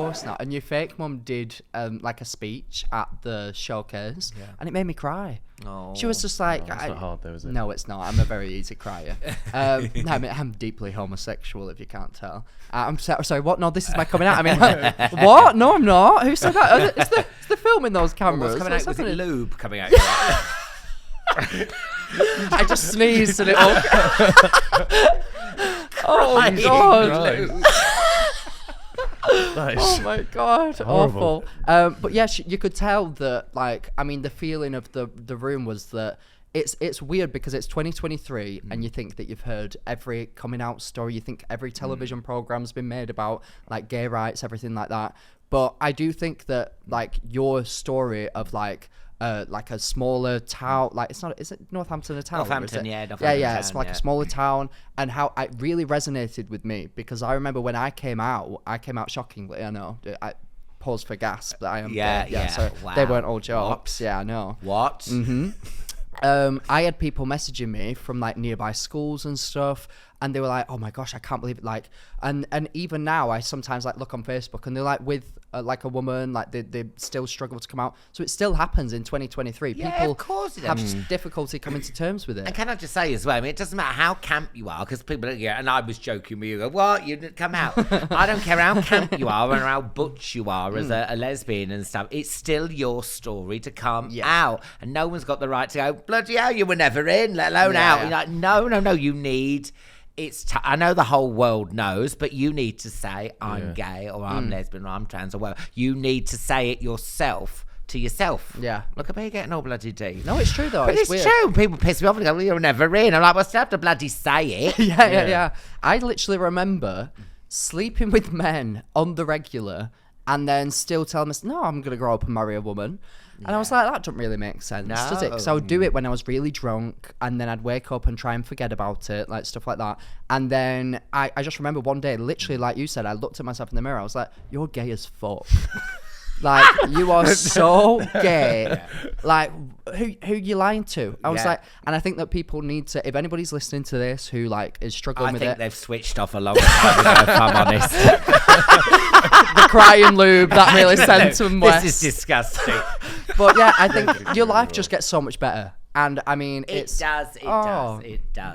course not. And your fake mum did like a speech at the showcase, and it made me cry. Oh. She was just like, it's not hard though, is it? No, it's not. I'm a very easy crier. I'm deeply homosexual, if you can't tell. I'm sorry, what? No, this is my coming out. I mean, what? No, I'm not. Who said that? It's the film in those cameras. What's coming out? Was it lube coming out? I just sneezed and it all... Oh, God. Nice. Oh my God, Horrible. awful. But yeah, you could tell that, like, I mean, the feeling of the room was that it's weird because it's 2023 and you think that you've heard every coming out story, you think every television program's been made about like gay rights, everything like that. But I do think that like your story of like a smaller town, like it's not, is it Northampton a town? Northampton, yeah, Northampton yeah, town, it's like a smaller town, and how it really resonated with me because I remember when I came out shockingly. I know, I pause for gasp that I am. Yeah. So wow. they weren't all jokes. What? Yeah, I know. What? Mm-hmm. I had people messaging me from like nearby schools and stuff, and they were like, "Oh my gosh, I can't believe it!" Like, and even now, I sometimes like look on Facebook, and they're like with like a woman, like they still struggle to come out. So it still happens in 2023. Yeah, people of course it have does. difficulty coming to terms with it. And can I just say as well, I mean, it doesn't matter how camp you are, because people are, and I was joking with you, go, what, you didn't come out? I don't care how camp you are and how butch you are as a lesbian and stuff. It's still your story to come out. And no one's got the right to go, bloody hell, you were never in, let alone out. You're like, no, you need... I know the whole world knows, but you need to say I'm gay or I'm lesbian or I'm trans or whatever. You need to say it yourself to yourself. Yeah. Look at me getting all bloody deep. No, it's true though. But it's weird. true. People piss me off and go, well, you're never in. I'm like, well, I still have to bloody say it. Yeah. I literally remember sleeping with men on the regular and then still telling us, no, I'm going to grow up and marry a woman. And I was like, that doesn't really make sense, does it? Because I would do it when I was really drunk, and then I'd wake up and try and forget about it, like stuff like that. And then I just remember one day, literally, like you said, I looked at myself in the mirror. I was like, you're gay as fuck. Like, you are so gay. Yeah. Like, who you lying to? I was like, and I think that people need to, if anybody's listening to this who, like, is struggling with it. I think they've switched off a long time ago, if I'm honest. The crying lube, that really sent them west. This is disgusting. But yeah, I think your life just gets so much better. And I mean, it does.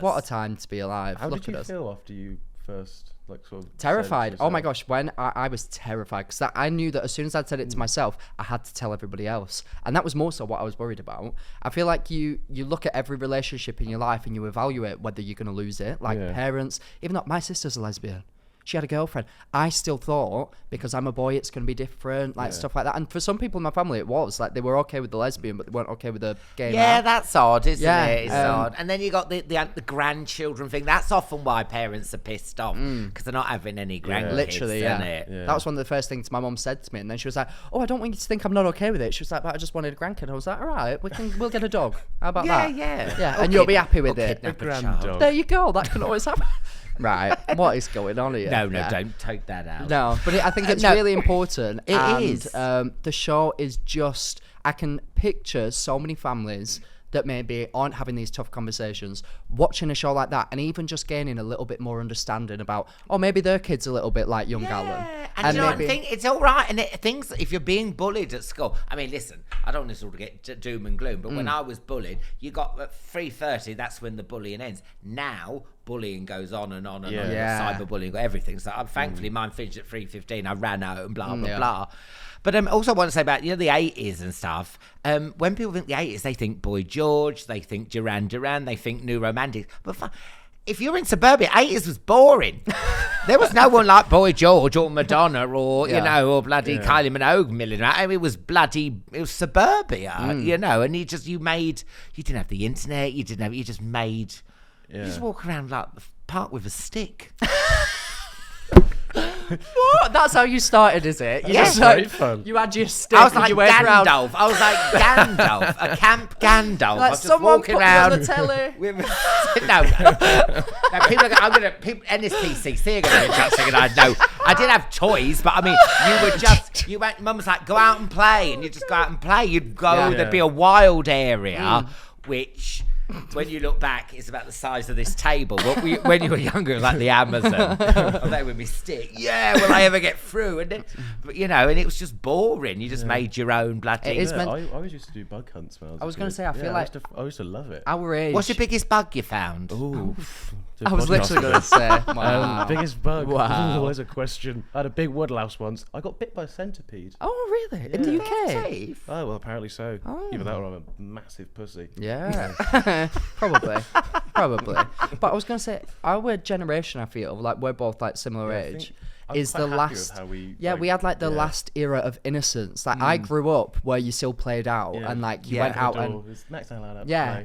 What a time to be alive. How did you feel after you first, like, sort of terrified? Oh my gosh, when I was terrified because I knew that as soon as I'd said it to myself, I had to tell everybody else, and that was more so what I was worried about. I feel like you look at every relationship in your life and you evaluate whether you're going to lose it. Like parents, even though my sister's a lesbian. She had a girlfriend. I still thought, because I'm a boy, it's going to be different, like stuff like that. And for some people in my family, it was. Like, they were okay with the lesbian, but they weren't okay with the gay man. That's odd, isn't it? It's odd. And then you got the grandchildren thing. That's often why parents are pissed off, because they're not having any grandkids, literally, isn't it? That was one of the first things my mum said to me. And then she was like, oh, I don't want you to think I'm not okay with it. She was like, but I just wanted a grandkid. I was like, all right, we'll get a dog. How about that? Yeah, and you'll be happy with it. A granddog. There you go. That can always happen. Right, what is going on here? No, don't take that out. No, but I think it's really important. It is. The show is just, I can picture so many families that maybe aren't having these tough conversations, watching a show like that, and even just gaining a little bit more understanding about, maybe their kid's a little bit like young Alan. And you know what I think? It's all right. And things, if you're being bullied at school, I mean, listen, I don't want to sort of get doom and gloom, but when I was bullied, you got at 3:30, that's when the bullying ends. Now, bullying goes on and on and on. Cyberbullying, everything. So thankfully, mine finished at 3:15. I ran out and blah, blah, blah. But also want to say about, the 80s and stuff. When people think the 80s, they think Boy George, they think Duran Duran, they think New Romantics. But if you're in suburbia, 80s was boring. There was no one like Boy George or Madonna or, or bloody Kylie Minogue milling around. I mean, it was suburbia, and you didn't have the internet, you just walk around like the park with a stick. What? That's how you started, is it? Very fun. You had your stick. I was like Gandalf. I was like Gandalf, a camp Gandalf. Like, I was just someone walking put around me on the telly. People NSPCC are going to be interesting, and I didn't have toys, but I mean, Mum was like, go out and play, and you just go out and play. You'd go, there'd be a wild area, which when you look back, it's about the size of this table. When you were younger, it was like the Amazon. And they would be stick. Yeah, will I ever get through? And but and it was just boring. You just made your own bloody. It is I always used to do bug hunts when I was. going to say, I feel like I used to love it. our age. What's your biggest bug you found? Ooh. I was literally going to say. Wow. Biggest bug. Wow. Ooh, there's a question. I had a big woodlouse once. I got bit by a centipede. Oh, really? In the UK? Oh, well, apparently so. Oh. Either that or I'm a massive pussy. Yeah. Probably. But I was going to say, our generation, I feel, like we're both like similar age. Is the last we had like the last era of innocence. Like I grew up where you still played out and like you went out and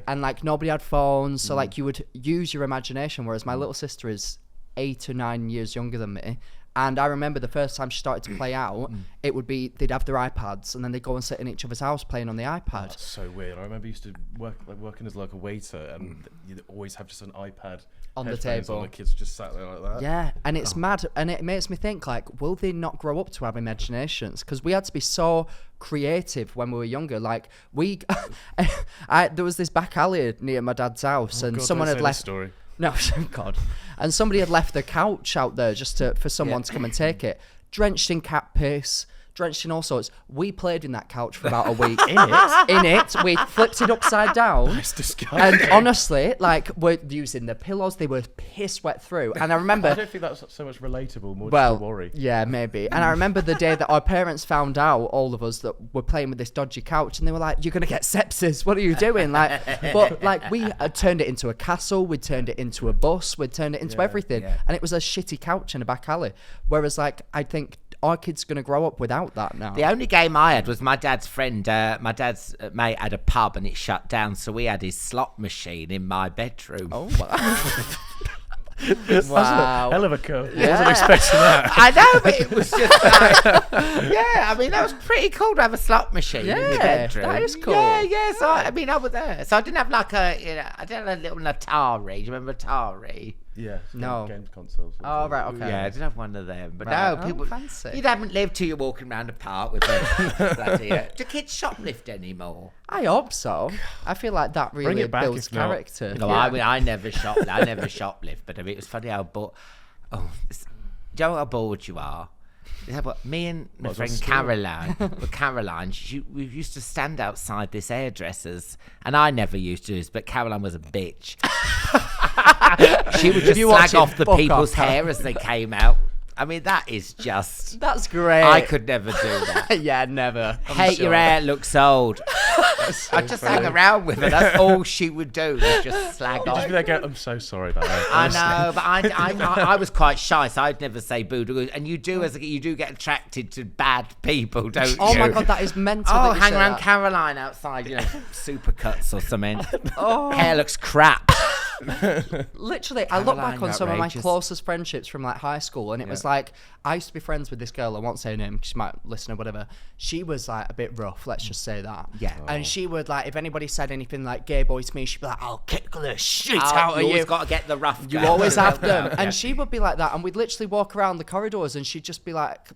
and like nobody had phones, so like you would use your imagination, whereas my little sister is 8 or 9 years younger than me. And I remember the first time she started to play out, it would be they'd have their iPads and then they'd go and sit in each other's house playing on the iPad. Oh, that's so weird. I remember I used to working as like a waiter, and you'd always have just an iPad on the table. And the kids just sat there like that. Yeah, and it's mad, and it makes me think like, will they not grow up to have imaginations? Because we had to be so creative when we were younger. Like there was this back alley near my dad's house, and someone had left. Story. No, God. And somebody had left the couch out there just for someone to come and take it. Drenched in cat piss, drenched in all sorts. We played in that couch for about a week. In it. We flipped it upside down. That's disgusting. And honestly, like, we're using the pillows. They were piss wet through. And I remember... I don't think that's so much relatable, more just a worry. Yeah, maybe. And I remember the day that our parents found out, all of us, that were playing with this dodgy couch, and they were like, you're going to get sepsis. What are you doing? But we had turned it into a castle. We turned it into a bus. We turned it into everything. Yeah. And it was a shitty couch in a back alley. Whereas, like, I think our kids going to grow up without that now. The only game I had was my dad's friend. My dad's mate had a pub and it shut down, so we had his slot machine in my bedroom. Oh, wow. That's a hell of a curve. I wasn't expecting that. I know, but it was just like, I mean, that was pretty cool to have a slot machine in your bedroom. That is cool. Yeah. So I was there. So I didn't have like I didn't have a little Atari. Do you remember Atari? Yeah, no games consoles. Oh, right, okay. Yeah, I didn't have one of them. But right. no, people fancy. You haven't lived till you're walking around the park with them. Do kids shoplift anymore? I hope so. I feel like that really builds character. No, I never shoplift. I never shoplift. But I mean, it was funny how do you know how bored you are? Yeah, but me and my friend Caroline, we used to stand outside this hairdresser's, and I never used to, but Caroline was a bitch. She would just slag off the people's hair as they came out. I mean, that is just... That's great. I could never do that. Yeah, never. Hate your hair, looks old. So I just hang around with her. That's all she would do. Just slag off. Just be like, I'm so sorry about that. I know, but I was quite shy, so I'd never say boo. And you do get attracted to bad people, don't you? Oh my God, that is mental. Oh, hang around Caroline outside, Supercuts or something. Hair looks crap. Literally, I look back on some of my closest friendships from like high school, and it was like, I used to be friends with this girl, I won't say her name, she might listen or whatever. She was like a bit rough, let's just say that. Yeah. And she would like, if anybody said anything like gay boy to me, she'd be like, I'll kick the shit out of you. You always got to get the rough You always have them. And she would be like that, and we'd literally walk around the corridors, and she'd just be like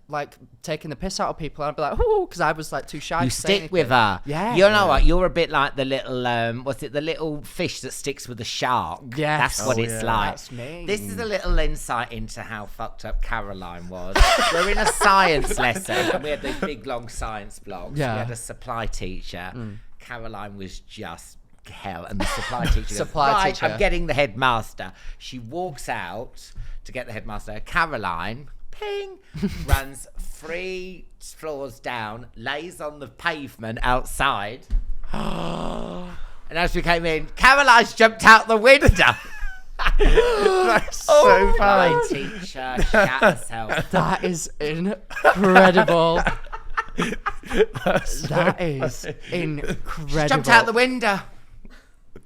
taking the piss out of people, and I'd be like, ooh, because I was like too shy to say anything. Stick with her. Yeah. You know what? You're a bit like the little, the little fish that sticks with the shark. Yeah. That's what it's like. That's me. This is a little insight into how fucked up Caroline was. We're in a science lesson, and we had these big long science blogs. Yeah. We had a supply teacher. Caroline was just hell, and the supply teacher goes, right, I'm getting the headmaster. She walks out to get the headmaster. Caroline, ping, runs 3 floors down, lays on the pavement outside. And as we came in, Caroline's jumped out the window. That's so funny. My teacher shat herself. That is incredible. That is incredible. She jumped out the window.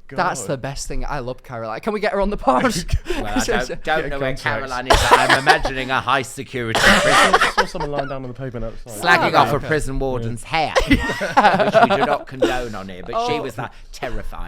God. That's the best thing. I love Caroline. Can we get her on the pod? Well, I don't know where Caroline is, but I'm imagining a high security prison. I saw someone lying down on the pavement outside. Slagging off a prison warden's hair, which we do not condone on here, but she was like terrifying.